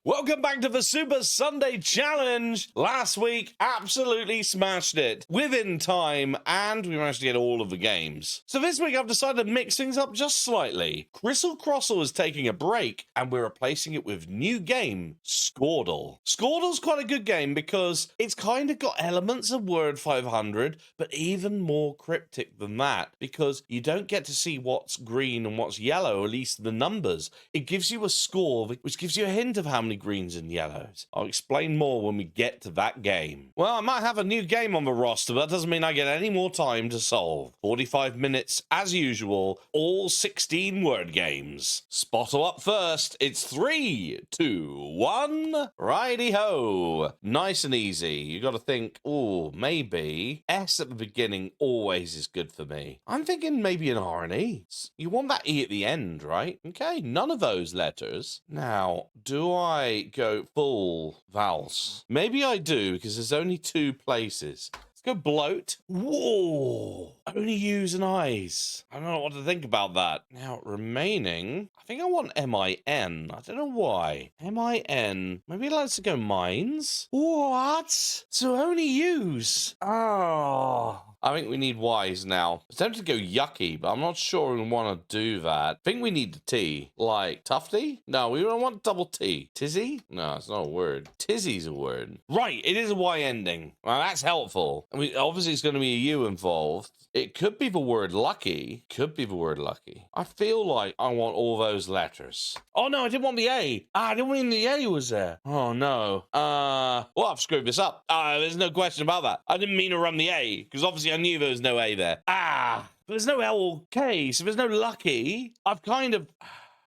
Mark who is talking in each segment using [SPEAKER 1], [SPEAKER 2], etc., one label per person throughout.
[SPEAKER 1] Welcome back to the Super Sunday Challenge. Last week, absolutely smashed it within time, and we managed to get all of the games. So this week, I've decided to mix things up just slightly. Crissle Crossle is taking a break, and we're replacing it with new game, Scordle. Scordle's quite a good game because it's kind of got elements of Word 500, but even more cryptic than that, because you don't get to see what's green and what's yellow, at least the numbers. It gives you a score, which gives you a hint of how many greens and yellows. I'll explain more when we get to that game. Well, I might have a new game on the roster, but that doesn't mean I get any more time to solve. 45 minutes, as usual, all 16 word games. Spottle up first. It's 3, 2, 1. Righty-ho. Nice and easy. You got to think, oh, maybe S at the beginning always is good for me. I'm thinking maybe an R and E. You want that E at the end, right? Okay, none of those letters. Now, do I go full vowels? Maybe I do, because there's only 2 places. Let's go bloat. Whoa! Only U's and I's. I don't know what to think about that. Now, remaining, I think I want M-I-N. I don't know why. M-I-N. Maybe let's go mines. What? So only U's. Oh. I think we need Y's now. I'm tempted to go yucky, but I'm not sure we want to do that. I think we need the T. Like, tufty? No, we don't want double T. Tizzy? No, it's not a word. Tizzy's a word. Right, it is a Y ending. Well, that's helpful. I mean, obviously it's going to be a U involved. It could be the word lucky. Could be the word lucky. I feel like I want all those letters. Oh, no, I didn't want the A. I didn't want the A was there. Oh, no. Well, I've screwed this up. There's no question about that. I didn't mean to run the A, because obviously I knew there was no A there. But there's no L or K, so there's no lucky. I've kind of...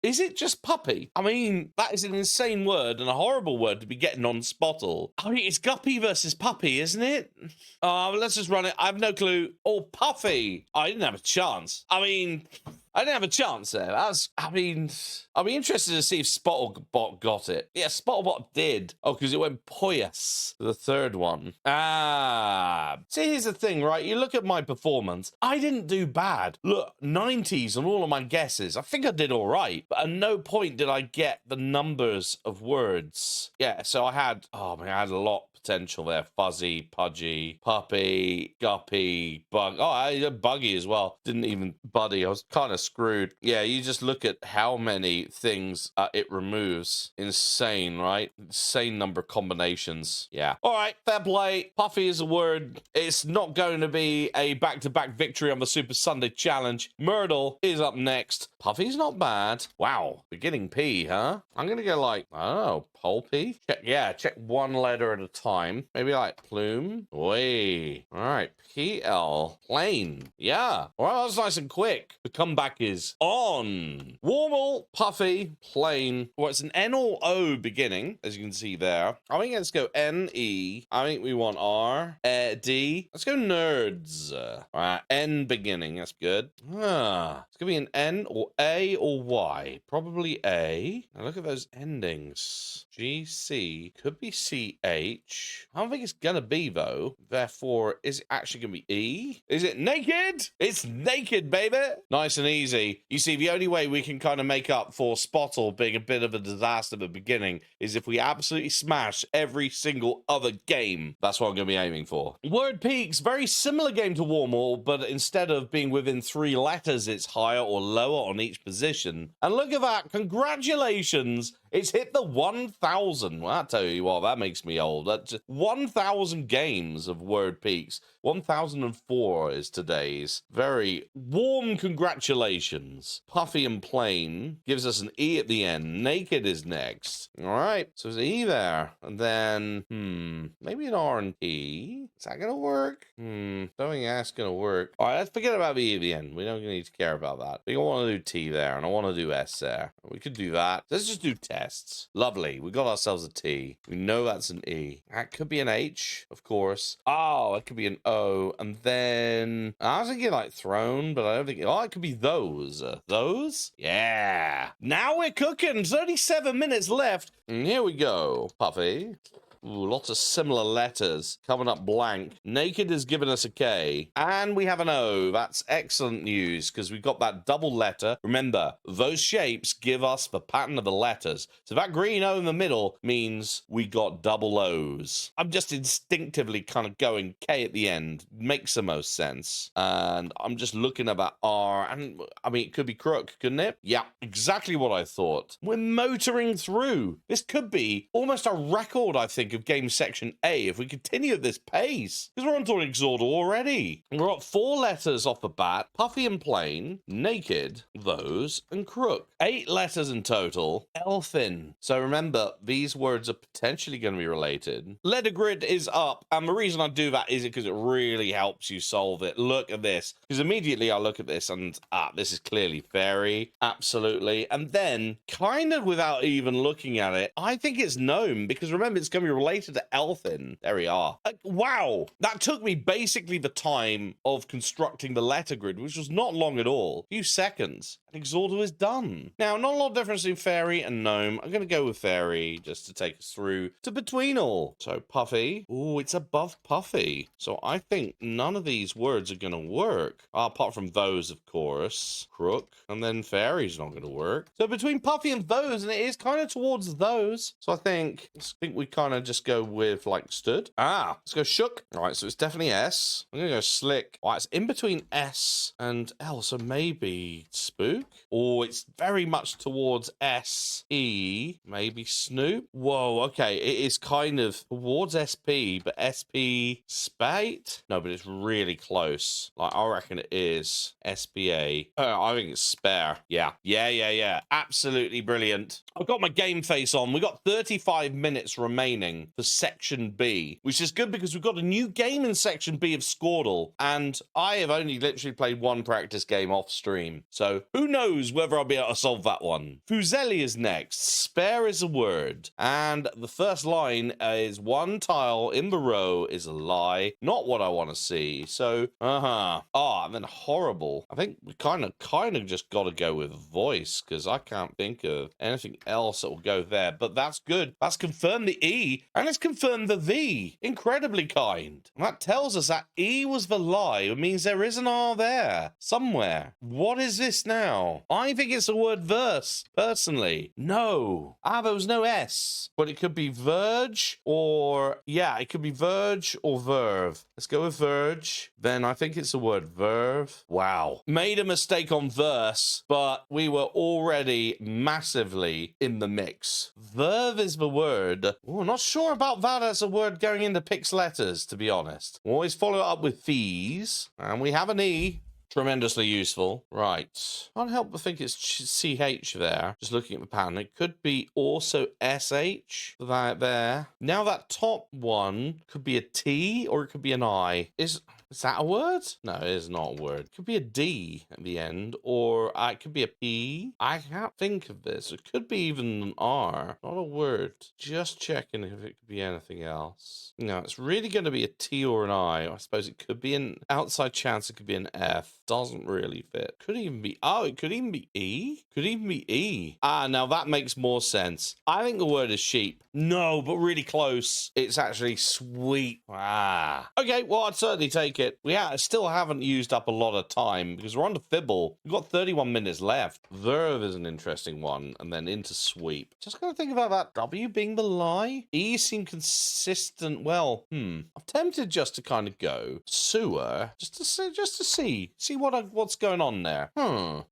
[SPEAKER 1] Is it just puppy? I mean, that is an insane word and a horrible word to be getting on Spottle. I mean, it's guppy versus puppy, isn't it? Let's just run it. I have no clue. Oh, puffy. I didn't have a chance. I didn't have a chance there. I'll be interested to see if Spottlebot got it. Yeah, Spottlebot did. Oh, because it went poyas, the third one. See, here's the thing, right? You look at my performance. I didn't do bad. Look, 90s on all of my guesses. I think I did all right. But at no point did I get the numbers of words. Yeah, so I had a lot potential there. Fuzzy, pudgy, puppy, guppy, bug. Oh, I had buggy as well. Didn't even buddy. I was kind of screwed. Yeah, you just look at how many things it removes. Insane, right? Insane number of combinations. Yeah. All right, fair play. Puffy is a word. It's not going to be a back-to-back victory on the Super Sunday Challenge. Myrtle is up next. Puffy's not bad. Wow. Beginning P, huh? I'm going to go like, I don't know, pulpy? Check one letter at a time. Maybe like plume. Way. All right. PL. Plain. Yeah. All right, that's nice and quick. The comeback is on. Warble, puffy, plain. Well, it's an N or O beginning, as you can see there. I think let's go N-E. I think we want R. D. Let's go nerds. All right. N beginning. That's good. It's going to be an N or A or Y. Probably A. Now look at those endings. G-C. Could be C-H. I don't think it's going to be, though. Therefore, is it actually going to be E? Is it naked? It's naked, baby. Nice and easy. You see, the only way we can kind of make up for Spottle being a bit of a disaster at the beginning is if we absolutely smash every single other game. That's what I'm going to be aiming for. Word Peaks, very similar game to Warmall, but instead of being within 3 letters, it's higher or lower on each position. And look at that. Congratulations. It's hit the 1,000. Well, I tell you what, that makes me old. That's 1,000 games of Word Peaks. 1,004 is today's. Very warm congratulations. Puffy and plain gives us an E at the end. Naked is next. All right, so there's an E there. And then, maybe an R and E. Is that going to work? Don't think that's going to work. All right, let's forget about the E at the end. We don't need to care about that. We don't want to do T there, and I want to do S there. We could do that. Let's just do tests. Lovely. We got ourselves a T. We know that's an E. That could be an H, of course. Oh, it could be an O. And then I was thinking like throne, but I don't think. Oh, it could be those. Those? Yeah. Now we're cooking. 37 minutes left. And here we go. Puffy. Ooh, lots of similar letters coming up blank. Naked has given us a K. And we have an O. That's excellent news because we've got that double letter. Remember, those shapes give us the pattern of the letters. So that green O in the middle means we got double O's. I'm just instinctively kind of going K at the end. Makes the most sense. And I'm just looking at that R. And I mean, it could be crook, couldn't it? Yeah, exactly what I thought. We're motoring through. This could be almost a record, I think, of game section A if we continue at this pace. Because we're on to an Scordle already. We're at 4 letters off the bat. Puffy and plain, naked, those, and crook. 8 letters in total. Elfin. So remember, these words are potentially going to be related. Letter grid is up. And the reason I do that is because it really helps you solve it. Look at this. Because immediately I look at this and, this is clearly fairy. Absolutely. And then, kind of without even looking at it, I think it's gnome. Because remember, it's going to be related to elfin. There we are. Wow. That took me basically the time of constructing the letter grid, which was not long at all. A few seconds. And Scordle is done. Now, not a lot of difference between fairy and gnome. I'm going to go with fairy just to take us through to between all. So puffy. Ooh, it's above puffy. So I think none of these words are going to work. Apart from those, of course. Crook. And then fairy's not going to work. So between puffy and those, and it is kind of towards those. So I think we kind of just go with like stood. Let's go shook. All right, so it's definitely S. I'm going to go slick. All right, it's in between S and L. So maybe spook. Or it's very much towards S-E. Maybe snoop. Whoa, okay. It is kind of towards SP, but SP spate? No, but it's really close. Like, I reckon it is SPA. I think it's spare. Yeah. Absolutely brilliant. I've got my game face on. We've got 35 minutes remaining for Section B, which is good because we've got a new game in Section B of Scordle, and I have only literally played one practice game off stream. So who knows whether I'll be able to solve that one. Fuseli is next. Spare is a word. And the first line is one tile in the row is a lie. Not what I want to see. So, and then horrible. I think we kind of just got to go with voice because I can't think of anything else that will go there. But that's good. That's confirmed the E and it's confirmed the V. Incredibly kind. And that tells us that E was the lie. It means there is an R there somewhere. What is this now? I think it's the word verse, personally. No. There was no S. But it could be verge or, it could be verge or verve. Let's go with verge. Then I think it's the word verve. Wow. Made a mistake on verse, but we were already massively in the mix. Verve is the word. Oh, not sure about that as a word going into Pix letters, to be honest. We'll always follow it up with fees. And we have an E. Tremendously useful. Right. Can't help but think it's CH there. Just looking at the pattern. It could be also SH. That there. Now that top one could be a T or it could be an I. Is that a word? No, it is not a word. It could be a D at the end, or it could be a P. I can't think of this. It could be even an R. Not a word. Just checking if it could be anything else. No, it's really going to be a T or an I. I suppose it could be an outside chance. It could be an F. Doesn't really fit. Could even be, it could even be E. Could even be E. Now that makes more sense. I think the word is sheep. No, but really close. It's actually sweet. Okay, well, I'd certainly take it. We still haven't used up a lot of time because we're on to fibble. We've got 31 minutes left. Verve is an interesting one, and then into sweep. Just gotta think about that W being the lie. E seemed consistent. Well, I'm tempted just to kind of go sewer, just to see what's going on there.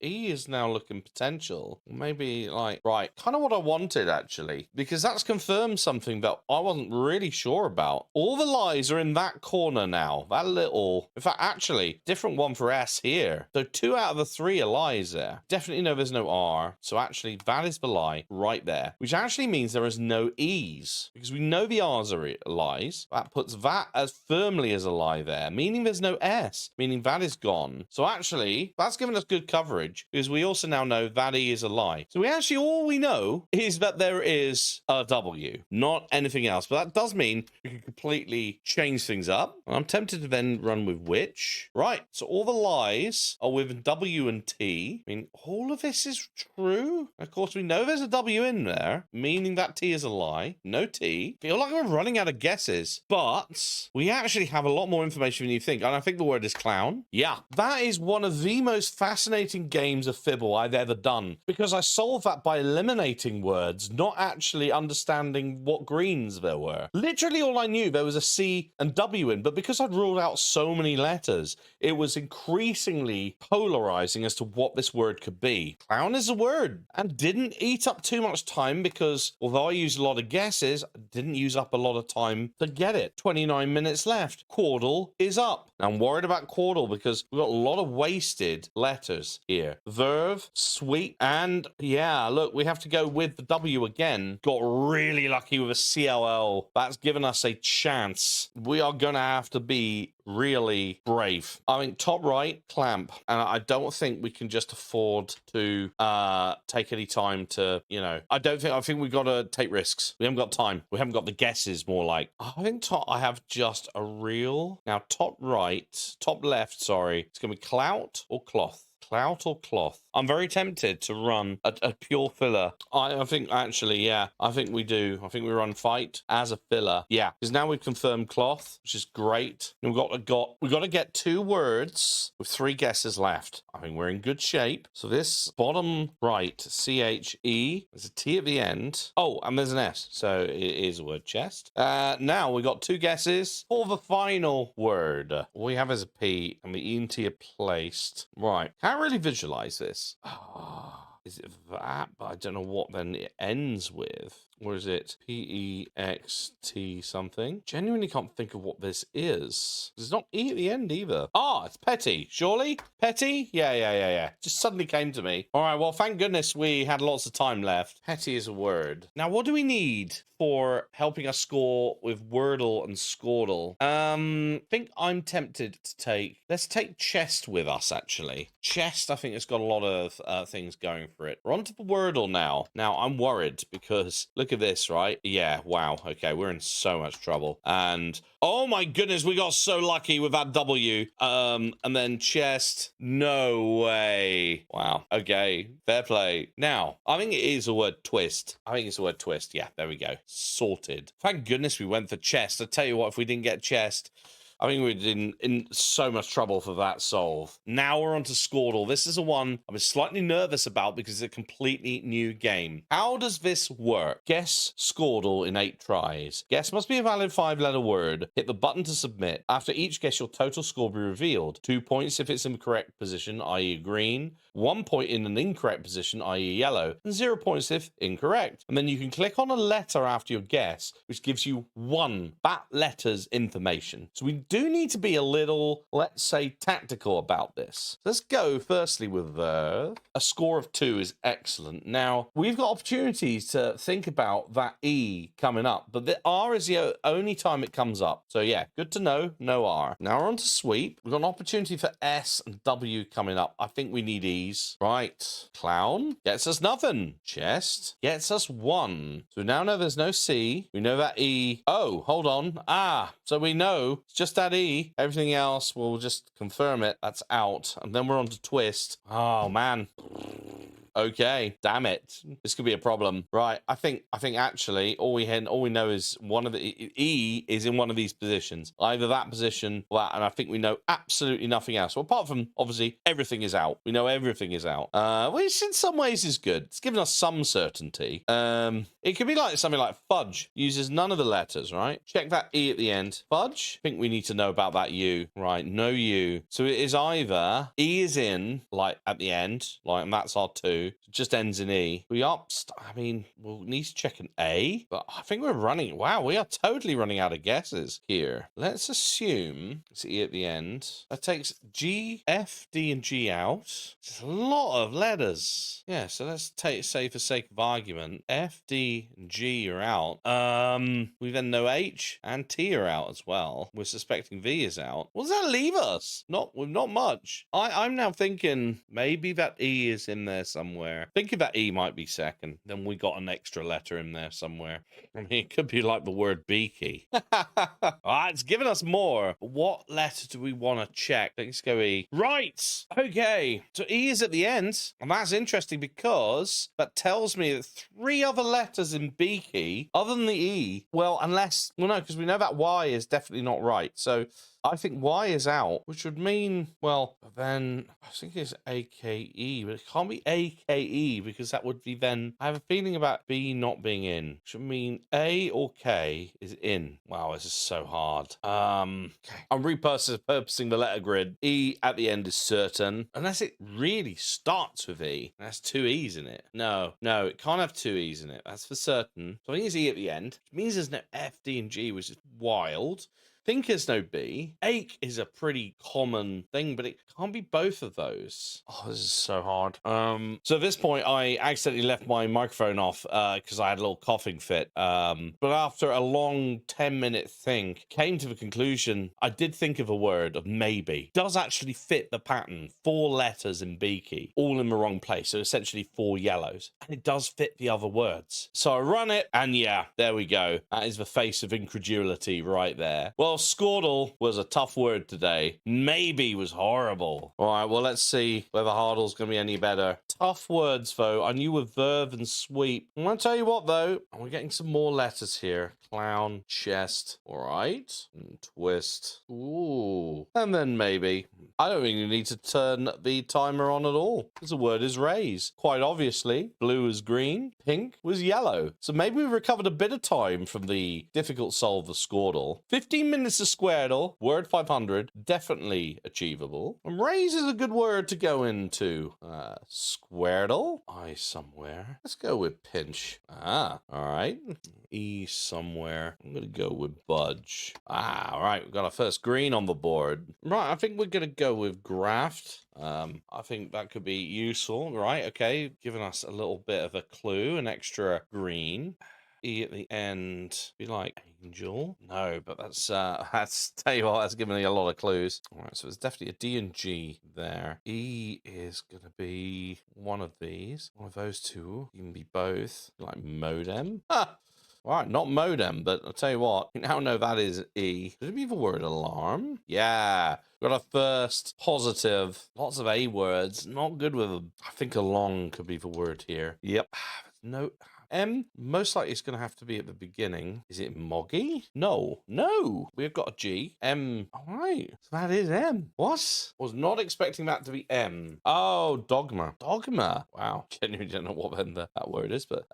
[SPEAKER 1] E is now looking potential. Maybe kind of what I wanted actually, because that's confirmed something that I wasn't really sure about. All the lies are in that corner now. That little. In fact, actually, different one for S here. So 2 out of the 3 are lies there. Definitely know there's no R. So actually, that is the lie right there, which actually means there is no E's because we know the R's are lies. That puts that as firmly as a lie there, meaning there's no S, meaning that is gone. So actually, that's given us good coverage because we also now know that E is a lie. So all we know is that there is a W, not anything else. But that does mean we can completely change things up. And I'm tempted to then didn't run with which. Right, so all the lies are with W and T. I mean, all of this is true. Of course, we know there's a W in there, meaning that T is a lie. No T. Feel like we're running out of guesses, but we actually have a lot more information than you think. And I think the word is clown. Yeah, that is one of the most fascinating games of Fibble I've ever done, because I solved that by eliminating words, not actually understanding what greens there were. Literally all I knew, there was a C and W in, but because I'd ruled out so many letters, it was increasingly polarizing as to what this word could be. Clown is a word, and didn't eat up too much time because although I used a lot of guesses, I didn't use up a lot of time to get it. 29 minutes left. Scordle is up. Now, I'm worried about Scordle because we've got a lot of wasted letters here. Verve, sweet, and yeah, look, we have to go with the W again. Got really lucky with a CLL. That's given us a chance. We are going to have to be really brave. I mean, top right, clamp. And I don't think we can just afford to take any time to, you know, I think we've got to take risks. We haven't got time. We haven't got the guesses, more like. I think I have just a real. Now, top left, sorry. It's going to be clout or cloth. Clout or cloth? I'm very tempted to run a pure filler. I think actually, yeah, I think we do. I think we run fight as a filler. Yeah, because now we've confirmed cloth, which is great. And we've got to get 2 words with 3 guesses left. I think we're in good shape. So this bottom right, CHE, there's a T at the end. Oh, and there's an S, so it is a word chest. Now we got 2 guesses for the final word. All we have is a P, and the E and T are placed. Right, can't really visualize this. Is it that? But I don't know what then it ends with. Or is it P-E-X-T something? Genuinely can't think of what this is. There's not E at the end either. Ah, it's petty, surely? Petty? Yeah. Just suddenly came to me. All right, well, thank goodness we had lots of time left. Petty is a word. Now, what do we need for helping us score with Wordle and Scordle? I think I'm tempted to let's take chest with us, actually. Chest, I think it's got a lot of things going for it. We're on to the Wordle now. Now, I'm worried because look at this, right? Yeah, wow. Okay, we're in so much trouble. And oh my goodness, we got so lucky with that W. And then chest. No way. Wow. Okay, fair play. Now, I think it is a word twist. Yeah, there we go. Sorted. Thank goodness we went for chest. I tell you what, if we didn't get chest, I think we're in so much trouble for that solve. Now we're on to Scordle. This is a one I'm slightly nervous about because it's a completely new game. How does this work? Guess Scordle in 8 tries. Guess must be a valid 5-letter word. Hit the button to submit. After each guess, your total score will be revealed. 2 points if it's in the correct position, i.e. green. 1 point in an incorrect position, i.e. yellow. And 0 points if incorrect. And then you can click on a letter after your guess, which gives you 1 that letter's information. So we do need to be a little, let's say, tactical about this. Let's go firstly with verb. A score of 2 is excellent. Now, we've got opportunities to think about that E coming up, but the R is the only time it comes up. So yeah, good to know, no R. Now we're on to sweep. We've got an opportunity for S and W coming up. I think we need E's. Right. Clown gets us nothing. Chest gets us 1. So we now know there's no C. We know that E. Oh, hold on. So we know it's just that E. Everything else, we'll just confirm it. That's out. And then we're on to twist. Oh, man. Okay, damn it. This could be a problem. Right, I think actually all we know is one of the E is in one of these positions. Either that position or that, and I think we know absolutely nothing else. Well, apart from, obviously, everything is out. We know everything is out. Which in some ways is good. It's given us some certainty. It could be like something like fudge. Uses none of the letters, right? Check that E at the end. Fudge? I think we need to know about that U. Right, no U. So it is either E is in, like, at the end, like, and that's our 2. It just ends in E. We'll need to check an A, but I think we're running. Wow, we are totally running out of guesses here. Let's assume it's E at the end. That takes G, F, D, and G out. It's a lot of letters. Yeah, so let's say for sake of argument, F, D, and G are out. We then know H and T are out as well. We're suspecting V is out. What does that leave us? Not much. I'm now thinking maybe that E is in there somewhere. somewhere. Thinking that E might be second. Then we got an extra letter in there somewhere. I mean, it could be like the word beaky. It's giving us more. What letter do we want to check? Let's go E. Right. Okay. So E is at the end. And that's interesting because that tells me that 3 other letters in beaky, other than the E, well, unless, well, no, because we know that Y is definitely not right. So I think Y is out, which would mean, well, then I think it's AKE, but it can't be AKE because that would be then, I have a feeling about B not being in, which would mean A or K is in. Wow, this is so hard. Okay. I'm repurposing the letter grid. E at the end is certain, unless it really starts with E. That's 2 E's in it. No, it can't have 2 E's in it. That's for certain. So I think it's E at the end, which means there's no F, D, and G, which is wild. Think there's no B. Ache is a pretty common thing, but it can't be both of those. Oh, this is so hard. So at this point, I accidentally left my microphone off because I had a little coughing fit. But after a long 10-minute think, came to the conclusion, I did think of a word of maybe. Does actually fit the pattern. 4 letters in beaky, all in the wrong place. So essentially 4 yellows. And it does fit the other words. So I run it, and yeah, there we go. That is the face of incredulity right there. Well, Scordle was a tough word today. Maybe was horrible. All right, well, let's see whether Hardle's going to be any better. Tough words, though. I knew with verve and sweep. I'm going to tell you what, though. We're getting some more letters here. Clown, chest. All right. And twist. Ooh. And then maybe. I don't really need to turn the timer on at all, because the word is raise. Quite obviously, blue is green, pink was yellow. So maybe we've recovered a bit of time from the difficult solve of Scordle. 15 minutes of Squirtle, word 500, definitely achievable. And raise is a good word to go into. Squirtle, I somewhere. Let's go with pinch. All right. E somewhere. I'm going to go with budge. All right. We've got our first green on the board. Right. I think we're going to go with graft. I think that could be useful. Right. Okay. Giving us a little bit of a clue, an extra green. E at the end, be like angel. No, but that's tell you what, that's giving me a lot of clues. All right, so it's definitely a D and G there. E is gonna be one of these, one of those two. You can be both, like modem. Ah. All right, not modem, but I'll tell you what, you now know that is E. Could it be the word alarm? Yeah. Got our first positive. Lots of A words. Not good with them. I think along could be the word here. Yep. No. M, most likely it's going to have to be at the beginning. Is it moggy? No. We've got a G. M. All right. So that is M. What? Was not expecting that to be M. Oh, dogma. Dogma. Wow. Genuinely don't know what then that word is, but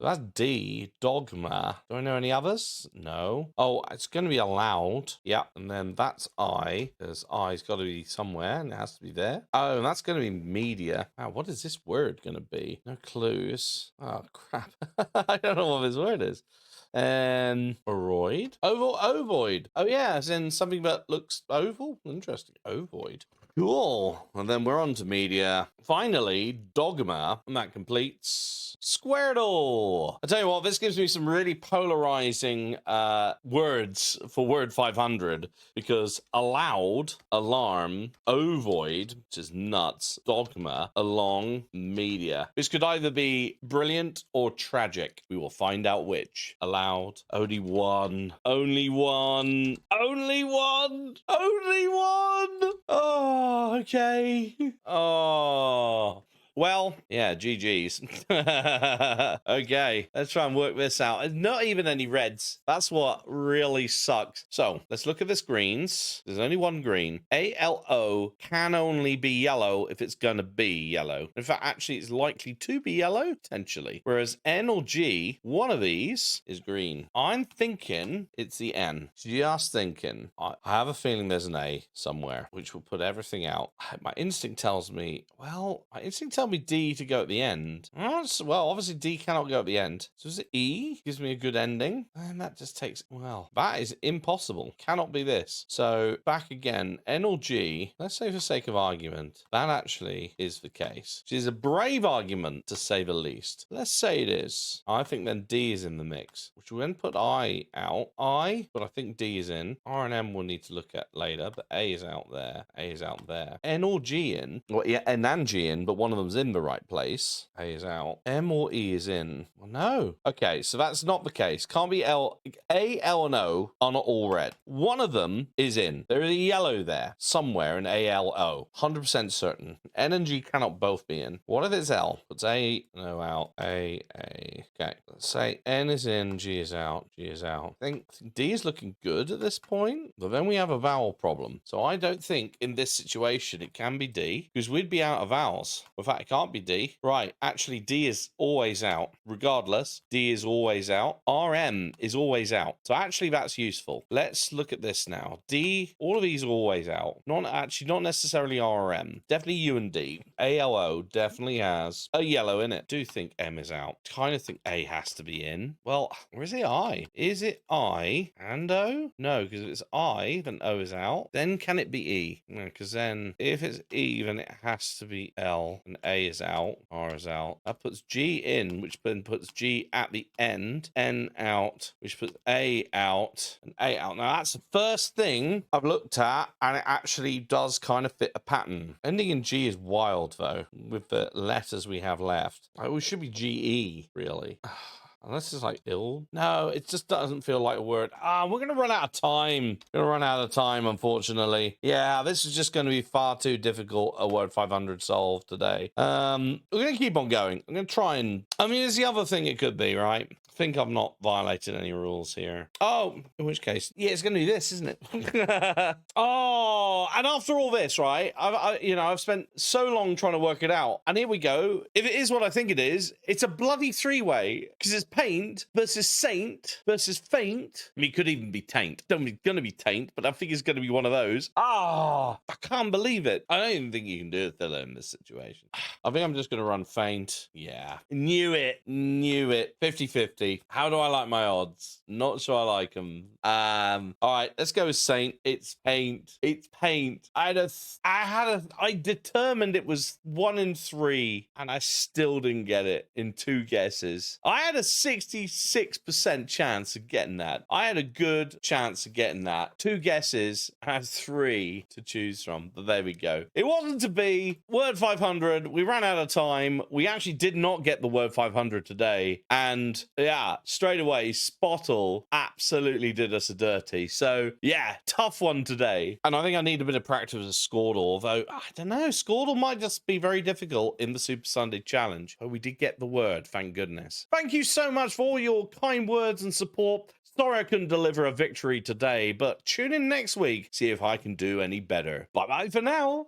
[SPEAKER 1] that's D. Dogma. Do I know any others? No. Oh, it's going to be allowed. Yeah. And then that's I, because I's got to be somewhere and it has to be there. Oh, and that's going to be media. Wow, what is this word going to be? No clues. Oh, crap. I don't know what this word is. Oroid? Ovoid. Oh, yeah, as in something that looks oval? Interesting. Ovoid. Cool. And then we're on to media. Finally, dogma. And that completes Squirtle. I tell you what, this gives me some really polarizing words for word 500, because allowed, alarm, ovoid, which is nuts, dogma, along, media. This could either be brilliant or tragic. We will find out which. Allowed, only one. Oh, okay. Oh. Well, yeah, GG's. Okay, let's try and work this out. Not even any reds. That's what really sucks. So, let's look at this greens. There's only one green. ALO can only be yellow if it's gonna be yellow. In fact, actually, it's likely to be yellow, potentially. Whereas N or G, one of these is green. I'm thinking it's the N. Just thinking. I have a feeling there's an A somewhere, which will put everything out. My instinct tells me, me D to go at the end. Well, obviously D cannot go at the end. So is it E? Gives me a good ending. And that just takes, well, that is impossible. Cannot be this. So back again, N or G, let's say for sake of argument, that actually is the case. Which is a brave argument, to say the least. Let's say it is. I think then D is in the mix, which will then put I out. But I think D is in. R and M we'll need to look at later, but A is out there. A is out there. N or G in. Well, yeah, N and G in, but one of them's column's in the right place. A is out. M or E is in. Well, no. Okay, so that's not the case. Can't be L. A, L, and O are not all red. One of them is in. There is a yellow there somewhere in A, L, O. 100% certain. N and G cannot both be in. What if it's L? It's A, no, out. A. Okay, let's say N is in, G is out, G is out. I think D is looking good at this point, but then we have a vowel problem. So I don't think in this situation it can be D, because we'd be out of vowels. In fact, it can't be D. Right, actually D is always out. Regardless, D is always out. RM is always out. So actually that's useful. Let's look at this now. D, all of these are always out. Not necessarily RM. Definitely U and D. ALO definitely has a yellow in it. Do think M is out. Kind of think A has to be in. Well, or is it I? Is it I and O? No, because if it's I, then O is out. Then can it be E? No, because then if it's E, then it has to be L, and A is out, R is out. That puts G in, which then puts G at the end, N out, which puts A out, and A out. Now that's the first thing I've looked at, and it actually does kind of fit a pattern. Ending in G is wild, though, with the letters we have left. Oh, it should be GE, really. Unless it's like ill. No, it just doesn't feel like a word. We're going to run out of time. We're going to run out of time, unfortunately. Yeah, this is just going to be far too difficult a word 500 solve today. We're going to keep on going. I'm going to try and... I mean, there's the other thing it could be, right? I think I've not violated any rules here. Oh, in which case, yeah, it's going to be this, isn't it? Oh, and after all this, right? I've spent so long trying to work it out, and here we go. If it is what I think it is, it's a bloody three-way, because it's paint versus saint versus faint. I mean, it could even be taint. Don't gonna be taint, but I think it's gonna be one of those. I can't believe it. I don't even think you can do it though in this situation. I think I'm just gonna run faint. Yeah, knew it. 50-50. How do I like my odds? Not sure I like them. All right, let's go with saint. It's paint. I determined it was 1 in 3, and I still didn't get it in 2 guesses. I had a 66% chance of getting that. I had a good chance of getting that. 2 guesses, I had 3 to choose from, but there we go. It wasn't to be. Word 500, we ran out of time. We actually did not get the word 500 today, and yeah, straight away, Scordle absolutely did us a dirty. So yeah, tough one today, and I think I need a bit of practice with Scordle, although I don't know, Scordle might just be very difficult in the Super Sunday Challenge. But we did get the word, thank goodness. Thank you so much for all your kind words and support. Sorry I couldn't deliver a victory today, but tune in next week, see if I can do any better. Bye-bye for now.